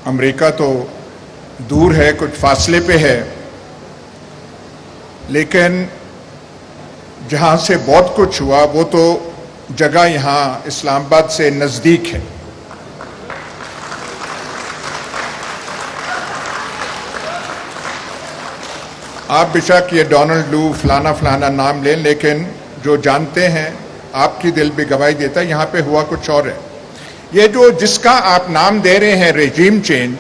امریکہ تو دور ہے، کچھ فاصلے پہ ہے، لیکن جہاں سے بہت کچھ ہوا وہ تو جگہ یہاں اسلام آباد سے نزدیک ہے۔ آپ بے شک یہ ڈونلڈ لو فلانا فلانا نام لیں، لیکن جو جانتے ہیں آپ کی دل بھی گواہی دیتا ہے یہاں پہ ہوا کچھ اور ہے۔ یہ جو جس کا آپ نام دے رہے ہیں ریجیم چینج،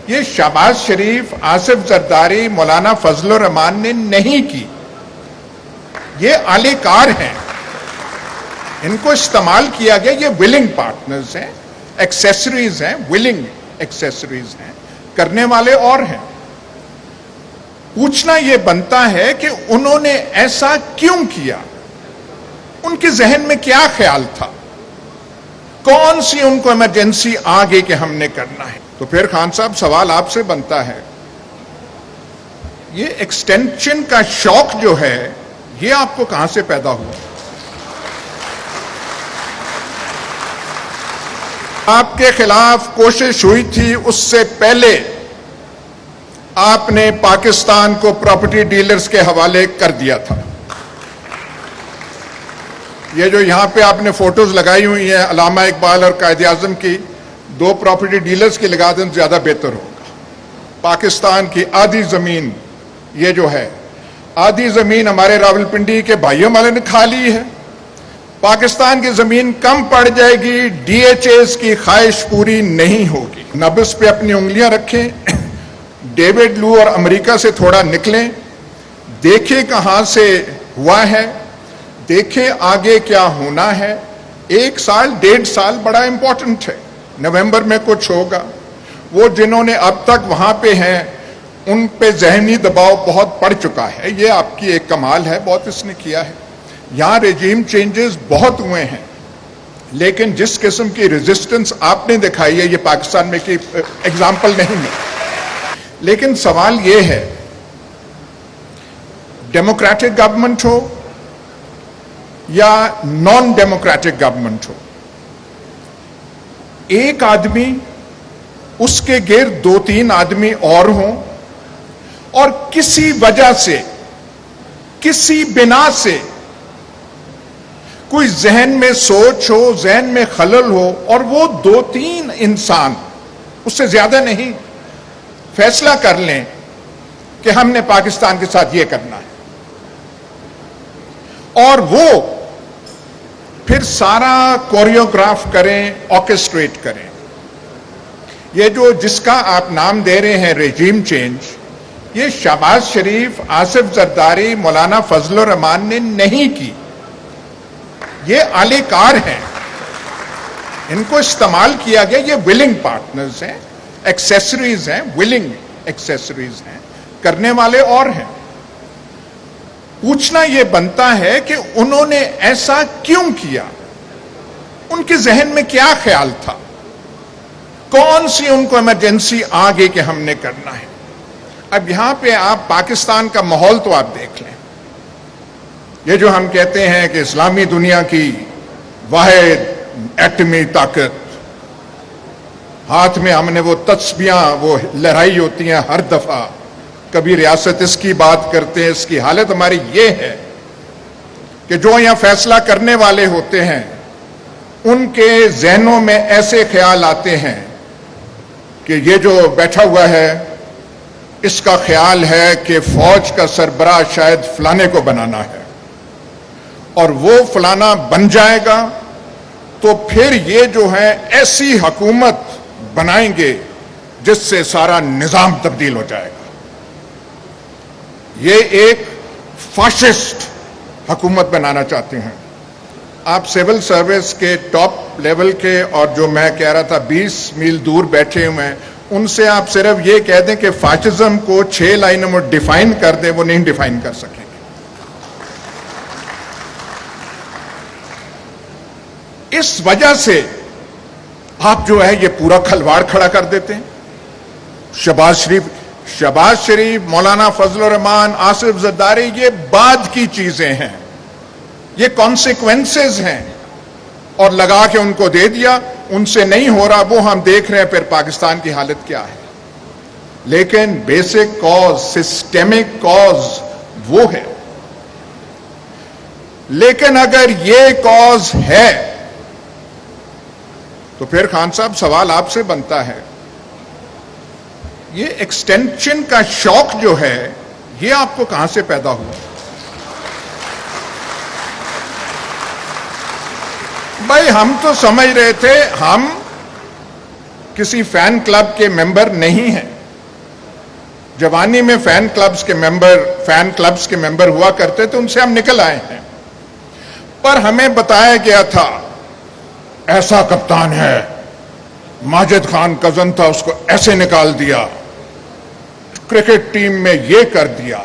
یہ شہباز شریف، آصف زرداری، مولانا فضل الرحمان نے نہیں کی، یہ اعلی کار ہیں، ان کو استعمال کیا گیا، یہ ولنگ پارٹنرز ہیں، ایکسیسریز ہیں، ولنگ ایکسیسریز ہیں، کرنے والے اور ہیں۔ پوچھنا یہ بنتا ہے کہ انہوں نے ایسا کیوں کیا، ان کے ذہن میں کیا خیال تھا، کون سی ان کو ایمرجنسی آ گئی کہ ہم نے کرنا ہے۔ تو پھر خان صاحب سوال آپ سے بنتا ہے، یہ ایکسٹینشن کا شوق جو ہے یہ آپ کو کہاں سے پیدا ہوا؟ آپ کے خلاف کوشش ہوئی تھی، اس سے پہلے آپ نے پاکستان کو پراپرٹی ڈیلرز کے حوالے کر دیا تھا۔ یہ جو یہاں پہ آپ نے فوٹوز لگائی ہوئی ہیں علامہ اقبال اور قائد اعظم کی، دو پراپرٹی ڈیلرز کی لگا دیں زیادہ بہتر ہوگا۔ پاکستان کی آدھی زمین، یہ جو ہے آدھی زمین ہمارے راولپنڈی کے بھائیوں والے نے کھا لی ہے، پاکستان کی زمین کم پڑ جائے گی، ڈی ایچ ایز کی خواہش پوری نہیں ہوگی۔ نبض پہ اپنی انگلیاں رکھیں، ڈیوڈ لو اور امریکہ سے تھوڑا نکلیں، دیکھیں کہاں سے ہوا ہے، دیکھیں آگے کیا ہونا ہے۔ 1 سال 1.5 سال بڑا امپورٹنٹ ہے، نومبر میں کچھ ہوگا۔ وہ جنہوں نے اب تک وہاں پہ ہیں ان پہ ذہنی دباؤ بہت پڑ چکا ہے، یہ آپ کی ایک کمال ہے، بہت اس نے کیا ہے۔ یہاں ریجیم چینجز بہت ہوئے ہیں، لیکن جس قسم کی ریزسٹنس آپ نے دکھائی ہے یہ پاکستان میں کی ایگزامپل نہیں ہے۔ لیکن سوال یہ ہے، ڈیموکریٹک گورنمنٹ ہو یا نان ڈیموکریٹک گورنمنٹ ہو، ایک آدمی، اس کے گرد 2-3 آدمی اور ہوں، اور کسی وجہ سے، کسی بنا سے کوئی ذہن میں سوچ ہو، ذہن میں خلل ہو، اور وہ 2-3 انسان، اس سے زیادہ نہیں، فیصلہ کر لیں کہ ہم نے پاکستان کے ساتھ یہ کرنا ہے، اور وہ پھر سارا کوریوگراف کریں، آرکسٹریٹ کریں۔ یہ جو جس کا آپ نام دے رہے ہیں ریجیم چینج، یہ شہباز شریف، آصف زرداری، مولانا فضل الرحمان نے نہیں کی، یہ اعلی کار ہیں، ان کو استعمال کیا گیا، یہ ولنگ پارٹنرز ہیں، ایکسیسریز ہیں، ولنگ ایکسیسریز ہیں، کرنے والے اور ہیں۔ پوچھنا یہ بنتا ہے کہ انہوں نے ایسا کیوں کیا، ان کے ذہن میں کیا خیال تھا، کون سی ان کو ایمرجنسی آ گئی کہ ہم نے کرنا ہے۔ اب یہاں پہ آپ پاکستان کا ماحول تو آپ دیکھ لیں، یہ جو ہم کہتے ہیں کہ اسلامی دنیا کی واحد ایٹمی طاقت، ہاتھ میں ہم نے وہ تسبیاں وہ لہرائی ہوتی ہیں ہر دفعہ، کبھی ریاست اس کی بات کرتے ہیں، اس کی حالت ہماری یہ ہے کہ جو یہاں فیصلہ کرنے والے ہوتے ہیں ان کے ذہنوں میں ایسے خیال آتے ہیں کہ یہ جو بیٹھا ہوا ہے اس کا خیال ہے کہ فوج کا سربراہ شاید فلانے کو بنانا ہے، اور وہ فلانا بن جائے گا تو پھر یہ جو ہے ایسی حکومت بنائیں گے جس سے سارا نظام تبدیل ہو جائے گا۔ یہ ایک فاشسٹ حکومت بنانا چاہتے ہیں۔ آپ سول سروس کے ٹاپ لیول کے، اور جو میں کہہ رہا تھا 20 میل دور بیٹھے ہوئے ہیں، ان سے آپ صرف یہ کہہ دیں کہ فاشزم کو 6 لائنوں میں ڈیفائن کر دیں، وہ نہیں ڈیفائن کر سکیں گے۔ اس وجہ سے آپ جو ہے یہ پورا کھلواڑ کھڑا کر دیتے ہیں۔ شہباز شریف، مولانا فضل الرحمان، آصف زرداری، یہ بعد کی چیزیں ہیں، یہ کانسیکوینسز ہیں۔ اور لگا کے ان کو دے دیا. ان سے نہیں ہو رہا, وہ ہم دیکھ رہے ہیں پھر پاکستان کی حالت کیا ہے. لیکن بیسک کاز, سسٹمک کاز وہ ہے. لیکن اگر یہ کاز ہے تو پھر خان صاحب سوال آپ سے بنتا ہے, یہ ایکسٹینشن کا شوق جو ہے یہ آپ کو کہاں سے پیدا ہوا؟ بھائی ہم تو سمجھ رہے تھے ہم کسی فین کلب کے ممبر نہیں ہیں. جوانی میں فین کلبز کے ممبر ہوا کرتے تھے, ان سے ہم نکل آئے ہیں. پر ہمیں بتایا گیا تھا ایسا کپتان ہے, ماجد خان کزن تھا, اس کو ایسے نکال دیا, کرکٹ ٹیم میں یہ کر دیا.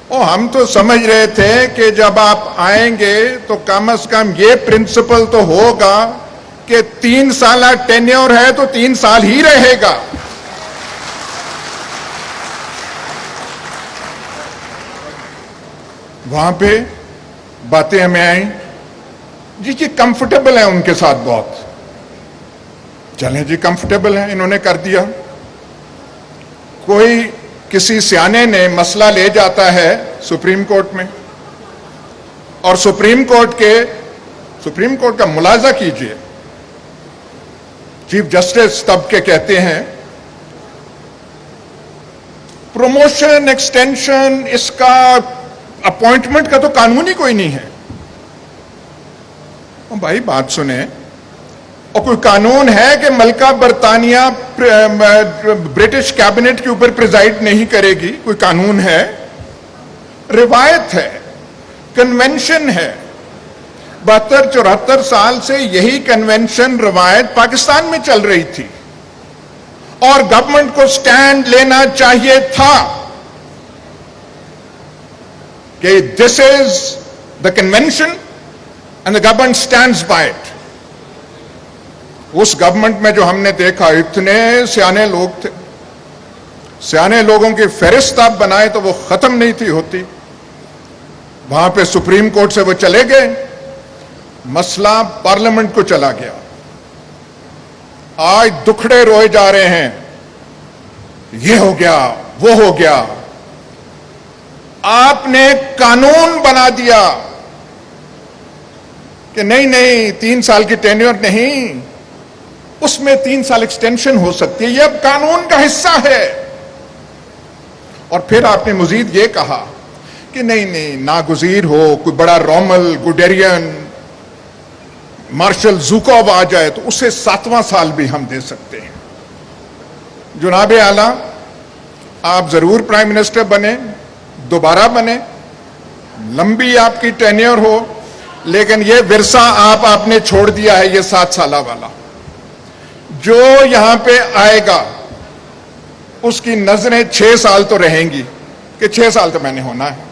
اور ہم تو سمجھ رہے تھے کہ جب آپ آئیں گے تو کم از کم یہ پرنسپل تو ہوگا کہ 3 سالہ ٹینیور ہے تو 3 سال ہی رہے گا. وہاں پہ باتیں ہمیں آئیں جی کہ کمفرٹیبل ہیں ان کے ساتھ بہت. چلیں جی کمفرٹیبل ہیں, انہوں نے کر دیا. کوئی کسی سیانے نے مسئلہ لے جاتا ہے سپریم کورٹ میں, اور سپریم کورٹ کا ملاحظہ کیجئے, چیف جسٹس تب کے کہتے ہیں پروموشن ایکسٹینشن اس کا اپوائنٹمنٹ کا تو قانون ہی کوئی نہیں ہے. بھائی بات سنیں, اور کوئی قانون ہے کہ ملکہ برطانیہ برٹش کیبنٹ کے اوپر پریزائڈ نہیں کرے گی؟ کوئی قانون ہے؟ روایت ہے, کنونشن ہے. 72-74 سال سے یہی کنونشن روایت پاکستان میں چل رہی تھی, اور گورنمنٹ کو سٹینڈ لینا چاہیے تھا کہ this is the convention and the government stands by it. اس گورنمنٹ میں جو ہم نے دیکھا اتنے سیانے لوگ تھے, سیانے لوگوں کی فہرست آپ بنائے تو وہ ختم نہیں تھی ہوتی. وہاں پہ سپریم کورٹ سے وہ چلے گئے, مسئلہ پارلیمنٹ کو چلا گیا. آج دکھڑے روئے جا رہے ہیں, یہ ہو گیا وہ ہو گیا. آپ نے قانون بنا دیا کہ نہیں 3 سال کی ٹینیور نہیں, اس میں 3 سال ایکسٹینشن ہو سکتی ہے, یہ اب قانون کا حصہ ہے. اور پھر آپ نے مزید یہ کہا کہ نہیں ناگزیر ہو, کوئی بڑا رومل گوڈیرین مارشل زوکوو آ جائے تو اسے 7واں سال بھی ہم دے سکتے ہیں. جناب اعلیٰ, آپ ضرور پرائم منسٹر بنے, دوبارہ بنے, لمبی آپ کی ٹینیور ہو, لیکن یہ ورثہ آپ نے چھوڑ دیا ہے, یہ 7 سالہ والا. جو یہاں پہ آئے گا اس کی نظریں 6 سال تو رہیں گی کہ 6 سال تو میں نے ہونا ہے.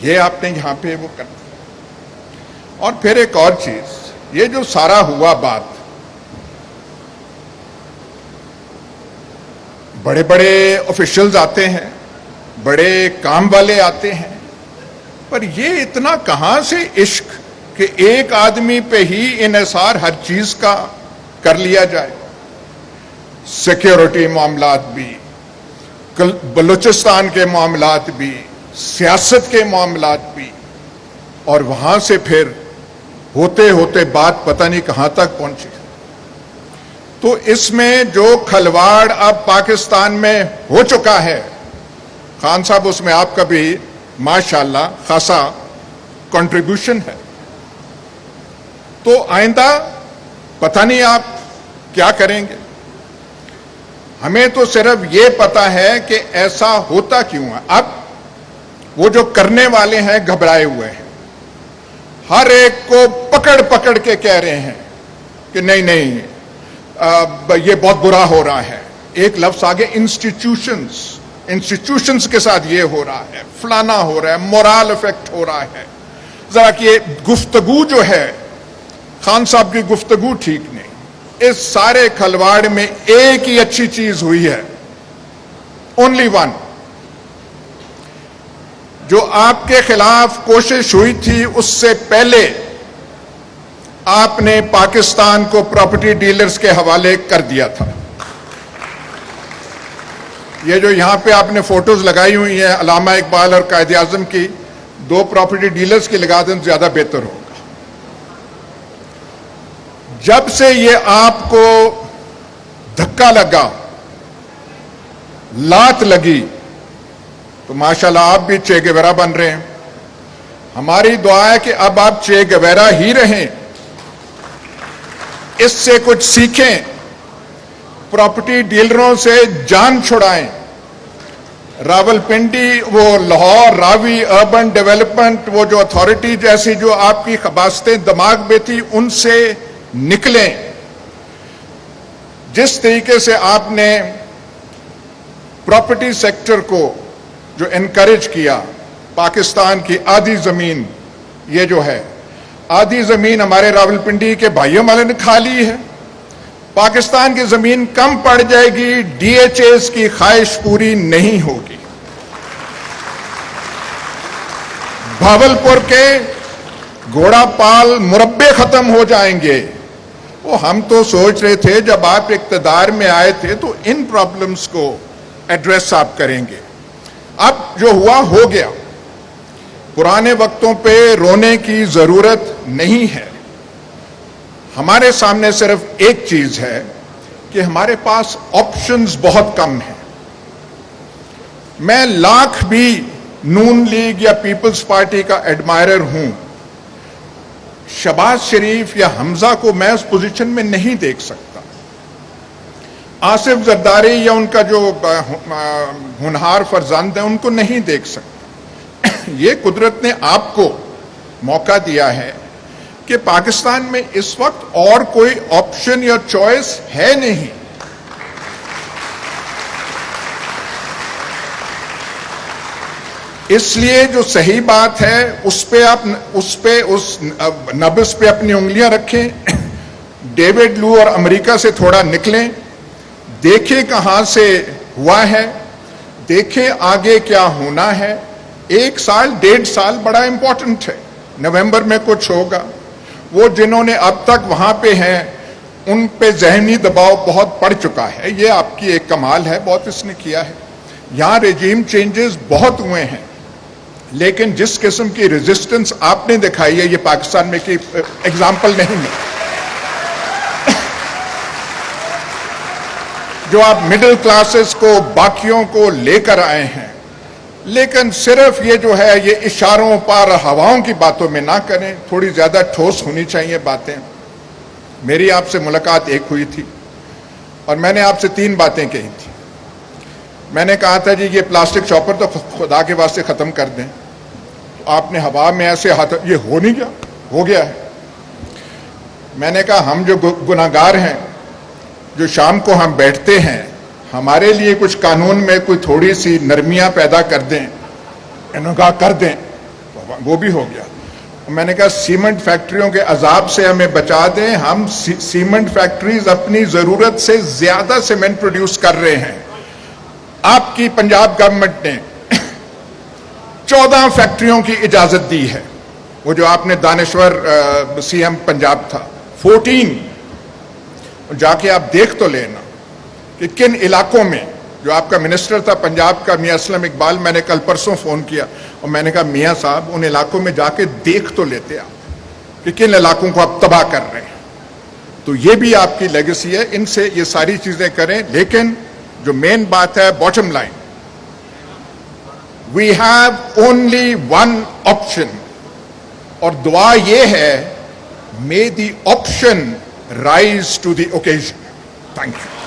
یہ آپ نے یہاں پہ وہ کر دیا. اور پھر ایک اور چیز, یہ جو سارا ہوا بات, بڑے بڑے آفیشلز آتے ہیں, بڑے کام والے آتے ہیں, پر یہ اتنا کہاں سے عشق کہ ایک آدمی پہ ہی انحصار ہر چیز کا کر لیا جائے. سیکیورٹی معاملات بھی, بلوچستان کے معاملات بھی, سیاست کے معاملات بھی, اور وہاں سے پھر ہوتے ہوتے بات پتہ نہیں کہاں تک پہنچی. تو اس میں جو کھلواڑ اب پاکستان میں ہو چکا ہے, خان صاحب اس میں آپ کا بھی ماشاءاللہ خاصا کنٹریبیوشن ہے. تو آئندہ پتہ نہیں آپ کیا کریں گے. ہمیں تو صرف یہ پتا ہے کہ ایسا ہوتا کیوں ہے. اب وہ جو کرنے والے ہیں گھبرائے ہوئے ہیں, ہر ایک کو پکڑ کے کہہ رہے ہیں کہ نہیں یہ بہت برا ہو رہا ہے. ایک لفظ آگے, انسٹیٹیوشنز کے ساتھ یہ ہو رہا ہے, فلانا ہو رہا ہے, مورال افیکٹ ہو رہا ہے. ذرا کہ گفتگو جو ہے خان صاحب کی گفتگو ٹھیک نہیں. اس سارے کھلواڑ میں ایک ہی اچھی چیز ہوئی ہے, اونلی ون, جو آپ کے خلاف کوشش ہوئی تھی اس سے پہلے آپ نے پاکستان کو پراپرٹی ڈیلرز کے حوالے کر دیا تھا. یہ جو یہاں پہ آپ نے فوٹوز لگائی ہوئی ہیں علامہ اقبال اور قائد اعظم کی، 2 پراپرٹی ڈیلرز کی لگا دیں زیادہ بہتر ہوگا. جب سے یہ آپ کو دھکا لگا، لات لگی، تو ماشاءاللہ آپ بھی چے گیورا بن رہے ہیں. ہماری دعا ہے کہ اب آپ چے گیورا ہی رہیں، اس سے کچھ سیکھیں، پراپرٹی ڈیلروں سے جان چھڑائیں. راولپنڈی، وہ لاہور، راوی، اربن ڈیولپمنٹ، وہ جو اتھارٹی جیسی جو آپ کی خباستیں دماغ میں تھی، ان سے نکلیں. جس طریقے سے آپ نے پراپرٹی سیکٹر کو جو انکریج کیا، پاکستان کی آدھی زمین، یہ جو ہے آدھی زمین ہمارے راولپنڈی کے بھائیوں والے نے کھا لی ہے. پاکستان کی زمین کم پڑ جائے گی، ڈی ایچ ایز کی خواہش پوری نہیں ہوگی. بھاولپور کے گھوڑا پال مربے ختم ہو جائیں گے. وہ ہم تو سوچ رہے تھے جب آپ اقتدار میں آئے تھے تو ان پرابلمز کو ایڈریس آپ کریں گے. اب جو ہوا ہو گیا. پرانے وقتوں پہ رونے کی ضرورت نہیں ہے. ہمارے سامنے صرف ایک چیز ہے کہ ہمارے پاس آپشنز بہت کم ہیں. میں لاکھ بھی نون لیگ یا پیپلز پارٹی کا ایڈمائرر ہوں، شہباز شریف یا حمزہ کو میں اس پوزیشن میں نہیں دیکھ سکتا. آصف زرداری یا ان کا جو ہونہار فرزند ہیں ان کو نہیں دیکھ سکتا. یہ قدرت نے آپ کو موقع دیا ہے کہ پاکستان میں اس وقت اور کوئی آپشن یا چوائس ہے نہیں. اس لیے جو صحیح بات ہے اس نبض پہ اپنی انگلیاں رکھیں. ڈیوڈ لو اور امریکہ سے تھوڑا نکلیں، دیکھیں کہاں سے ہوا ہے، دیکھیں آگے کیا ہونا ہے. 1 سال 1.5 سال بڑا امپورٹنٹ ہے. نومبر میں کچھ ہوگا. وہ جنہوں نے اب تک وہاں پہ ہیں ان پہ ذہنی دباؤ بہت پڑ چکا ہے. یہ آپ کی ایک کمال ہے، بہت اس نے کیا ہے. یہاں ریجیم چینجز بہت ہوئے ہیں، لیکن جس قسم کی ریزسٹنس آپ نے دکھائی ہے یہ پاکستان میں کی ایگزامپل نہیں ہے. جو آپ مڈل کلاسز کو، باقیوں کو لے کر آئے ہیں، لیکن صرف یہ جو ہے یہ اشاروں پر ہواؤں کی باتوں میں نہ کریں. تھوڑی زیادہ ٹھوس ہونی چاہیے باتیں. میری آپ سے ملاقات ایک ہوئی تھی اور میں نے آپ سے 3 باتیں کہی تھی. میں نے کہا تھا جی یہ پلاسٹک چاپر تو خدا کے واسطے ختم کر دیں. آپ نے ہوا میں ایسے ہاتھ، یہ ہو نہیں گیا، ہو گیا ہے. میں نے کہا ہم جو گناہگار ہیں، جو شام کو ہم بیٹھتے ہیں، ہمارے لیے کچھ قانون میں کوئی تھوڑی سی نرمیاں پیدا کر دیں، انہوں کر دیں، وہ بھی ہو گیا. میں نے کہا سیمنٹ فیکٹریوں کے عذاب سے ہمیں بچا دیں. ہم سیمنٹ فیکٹریز اپنی ضرورت سے زیادہ سیمنٹ پروڈیوس کر رہے ہیں. آپ کی پنجاب گورنمنٹ نے 14 فیکٹریوں کی اجازت دی ہے. وہ جو آپ نے دانشور سی ایم پنجاب تھا، 14. جا کے آپ دیکھ تو لینا کہ کن علاقوں میں. جو آپ کا منسٹر تھا پنجاب کا میاں اسلم اقبال، میں نے کل پرسوں فون کیا اور میں نے کہا میاں صاحب ان علاقوں میں جا کے دیکھ تو لیتے آپ کہ کن علاقوں کو آپ تباہ کر رہے ہیں. تو یہ بھی آپ کی لیگیسی ہے. ان سے یہ ساری چیزیں کریں. لیکن جو مین بات ہے، bottom line, we have only one option. اور دعا یہ ہے، may the option rise to the occasion. Thank you.